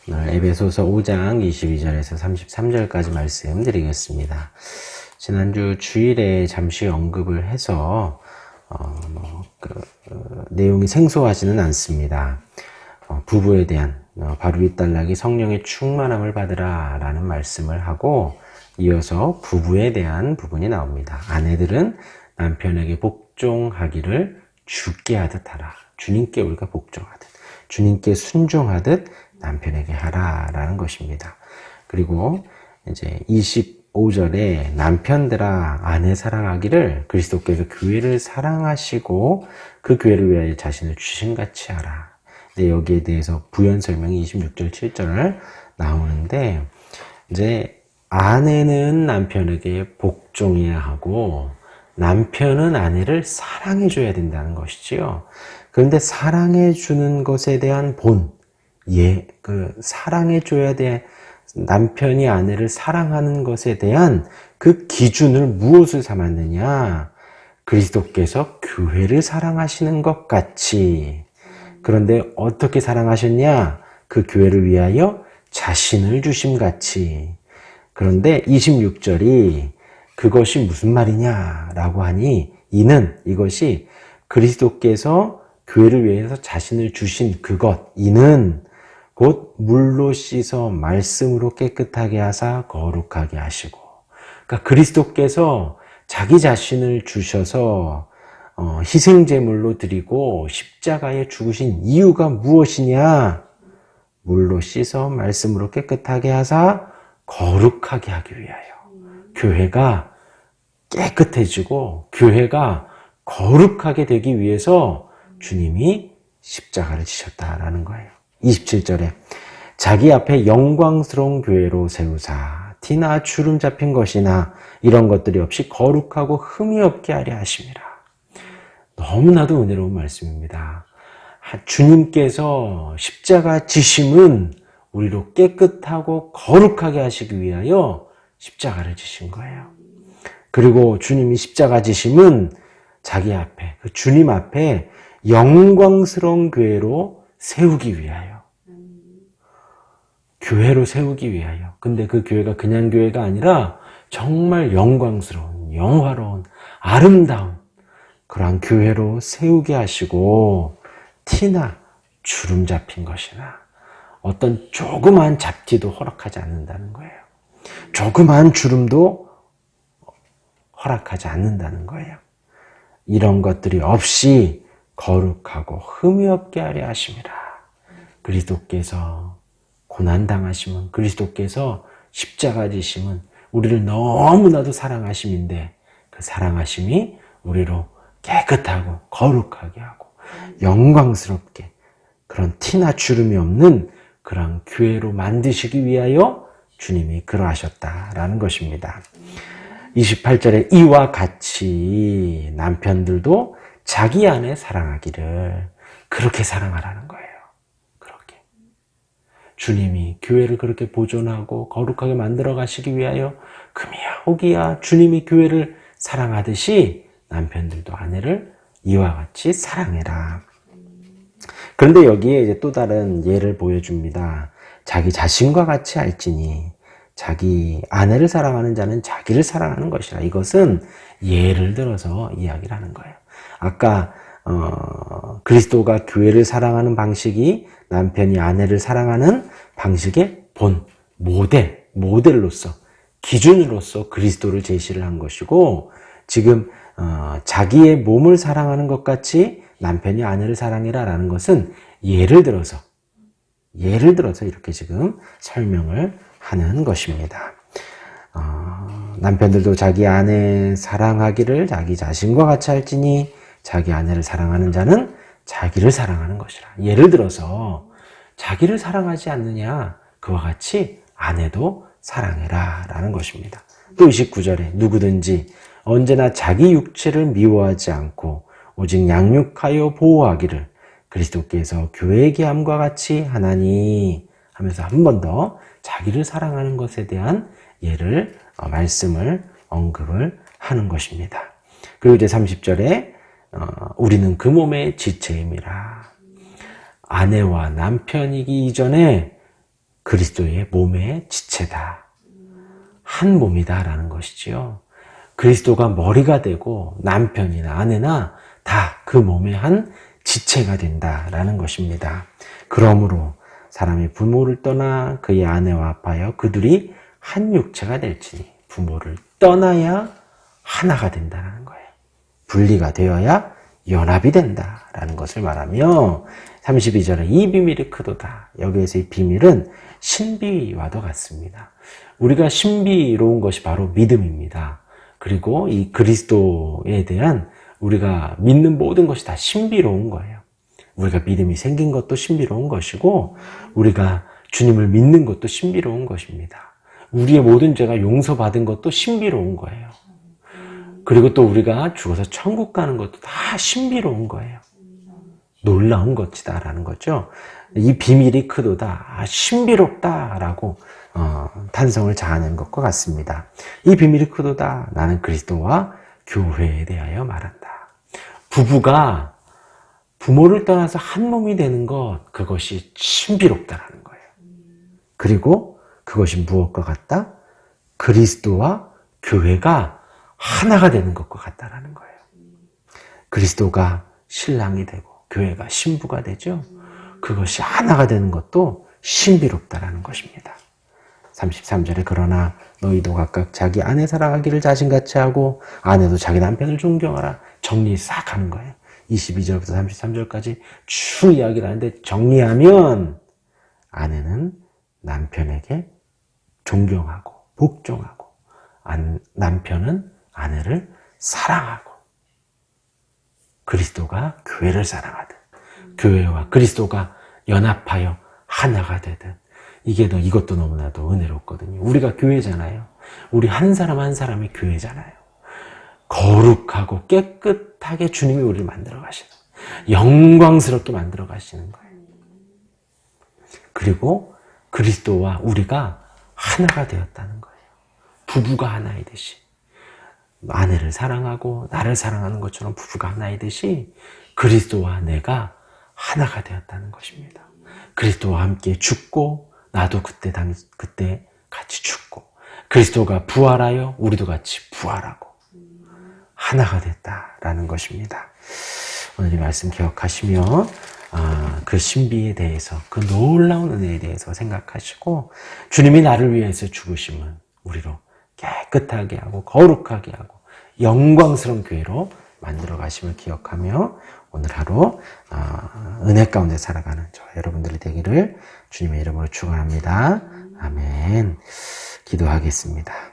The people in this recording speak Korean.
오늘 에베소서 5장 22절에서 33절까지 말씀드리겠습니다. 지난주 주일에 잠시 언급을 해서 내용이 생소하지는 않습니다. 부부에 대한 바로 이 딸락이 성령의 충만함을 받으라 라는 말씀을 하고 이어서 부부에 대한 부분이 나옵니다. 아내들은 남편에게 복종하기를 주께 하듯 하라. 주님께 우리가 복종하듯, 주님께 순종하듯 남편에게 하라라는 것입니다. 그리고 이제 25절에 남편들아 아내 사랑하기를 그리스도께서 교회를 사랑하시고 그 교회를 위하여 자신을 주신같이 하라. 근데 여기에 대해서 부연 설명이 26절 7절 나오는데 이제 아내는 남편에게 복종해야 하고 남편은 아내를 사랑해 줘야 된다는 것이지요. 그런데 사랑해 주는 것에 대한 사랑해줘야 돼. 남편이 아내를 사랑하는 것에 대한 그 기준을 무엇을 삼았느냐? 그리스도께서 교회를 사랑하시는 것 같이. 그런데 어떻게 사랑하셨냐? 그 교회를 위하여 자신을 주심 같이. 그런데 26절이 그것이 무슨 말이냐라고 하니 이것이 그리스도께서 교회를 위해서 자신을 주신 이는 곧 물로 씻어 말씀으로 깨끗하게 하사 거룩하게 하시고, 그러니까 그리스도께서 자기 자신을 주셔서 희생제물로 드리고 십자가에 죽으신 이유가 무엇이냐? 물로 씻어 말씀으로 깨끗하게 하사 거룩하게 하기 위하여. 교회가 깨끗해지고 교회가 거룩하게 되기 위해서 주님이 십자가를 지셨다라는 거예요. 27절에 자기 앞에 영광스러운 교회로 세우사 티나 주름 잡힌 것이나 이런 것들이 없이 거룩하고 흠이 없게 하려 하심이라. 너무나도 은혜로운 말씀입니다. 주님께서 십자가 지심은 우리로 깨끗하고 거룩하게 하시기 위하여 십자가를 지신 거예요. 그리고 주님이 십자가 지심은 자기 앞에, 그 주님 앞에 영광스러운 교회로 세우기 위하여. 교회로 세우기 위하여. 근데 그 교회가 그냥 교회가 아니라 정말 영광스러운, 영화로운, 아름다운 그러한 교회로 세우게 하시고 티나 주름 잡힌 것이나 어떤 조그만 잡티도 허락하지 않는다는 거예요. 조그만 주름도 허락하지 않는다는 거예요. 이런 것들이 없이 거룩하고 흠이 없게 하려 하심이라. 그리스도께서 고난당하심은, 그리스도께서 십자가 지심은 우리를 너무나도 사랑하심인데 그 사랑하심이 우리로 깨끗하고 거룩하게 하고 영광스럽게 그런 티나 주름이 없는 그런 교회로 만드시기 위하여 주님이 그러하셨다라는 것입니다. 28절에 이와 같이 남편들도 자기 아내 사랑하기를 그렇게 사랑하라는 거예요. 그렇게. 주님이 교회를 그렇게 보존하고 거룩하게 만들어 가시기 위하여 금이야 혹이야 주님이 교회를 사랑하듯이 남편들도 아내를 이와 같이 사랑해라. 그런데 여기에 이제 또 다른 예를 보여줍니다. 자기 자신과 같이 알지니 자기 아내를 사랑하는 자는 자기를 사랑하는 것이라. 이것은 예를 들어서 이야기를 하는 거예요. 아까 그리스도가 교회를 사랑하는 방식이 남편이 아내를 사랑하는 방식의 모델로서, 기준으로서 그리스도를 제시를 한 것이고, 지금 자기의 몸을 사랑하는 것 같이 남편이 아내를 사랑해라 라는 것은 예를 들어서 이렇게 지금 설명을 하는 것입니다. 남편들도 자기 아내 사랑하기를 자기 자신과 같이 할지니 자기 아내를 사랑하는 자는 자기를 사랑하는 것이라. 예를 들어서 자기를 사랑하지 않느냐, 그와 같이 아내도 사랑해라 라는 것입니다. 또 29절에 누구든지 언제나 자기 육체를 미워하지 않고 오직 양육하여 보호하기를 그리스도께서 교회에게 함과 같이 하나니 하면서 한 번 더 자기를 사랑하는 것에 대한 말씀을 언급을 하는 것입니다. 그리고 이제 30절에 우리는 그 몸의 지체임이라. 아내와 남편이기 이전에 그리스도의 몸의 지체다. 한 몸이다라는 것이지요. 그리스도가 머리가 되고 남편이나 아내나 다 그 몸의 한 지체가 된다라는 것입니다. 그러므로 사람이 부모를 떠나 그의 아내와 합하여 그들이 한 육체가 될지니 부모를 떠나야 하나가 된다는 거예요. 분리가 되어야 연합이 된다라는 것을 말하며 32절에 이 비밀이 크도다. 여기에서 이 비밀은 신비와도 같습니다. 우리가 신비로운 것이 바로 믿음입니다. 그리고 이 그리스도에 대한 우리가 믿는 모든 것이 다 신비로운 거예요. 우리가 믿음이 생긴 것도 신비로운 것이고 우리가 주님을 믿는 것도 신비로운 것입니다. 우리의 모든 죄가 용서받은 것도 신비로운 거예요. 그리고 또 우리가 죽어서 천국 가는 것도 다 신비로운 거예요. 놀라운 것이다라는 거죠. 이 비밀이 크도다, 신비롭다라고 탄성을 자아낸 것과 같습니다. 이 비밀이 크도다. 나는 그리스도와 교회에 대하여 말한다. 부부가 부모를 떠나서 한 몸이 되는 것, 그것이 신비롭다라는 거예요. 그리고 그것이 무엇과 같다? 그리스도와 교회가 하나가 되는 것과 같다라는 거예요. 그리스도가 신랑이 되고 교회가 신부가 되죠. 그것이 하나가 되는 것도 신비롭다라는 것입니다. 33절에 그러나 너희도 각각 자기 아내 사랑하기를 자신같이 하고 아내도 자기 남편을 존경하라. 정리 싹 하는 거예요. 22절부터 33절까지 쭉 이야기를 하는데 정리하면 아내는 남편에게 존경하고 복종하고 남편은 아내를 사랑하고 그리스도가 교회를 사랑하듯 교회와 그리스도가 연합하여 하나가 되듯 이것도 너무나도 은혜롭거든요. 우리가 교회잖아요. 우리 한 사람 한 사람이 교회잖아요. 거룩하고 깨끗하게 주님이 우리를 만들어 가시는 영광스럽게 만들어 가시는 거예요. 그리고 그리스도와 우리가 하나가 되었다는 거예요. 부부가 하나이듯이 아내를 사랑하고 나를 사랑하는 것처럼 부부가 하나이듯이 그리스도와 내가 하나가 되었다는 것입니다. 그리스도와 함께 죽고 나도 그때 같이 죽고 그리스도가 부활하여 우리도 같이 부활하고 하나가 됐다라는 것입니다. 오늘 이 말씀 기억하시며 그 신비에 대해서 그 놀라운 은혜에 대해서 생각하시고 주님이 나를 위해서 죽으심은 우리로 깨끗하게 하고 거룩하게 하고 영광스러운 교회로 만들어 가심을 기억하며 오늘 하루 은혜 가운데 살아가는 저 여러분들이 되기를 주님의 이름으로 축원합니다. 아멘. 기도하겠습니다.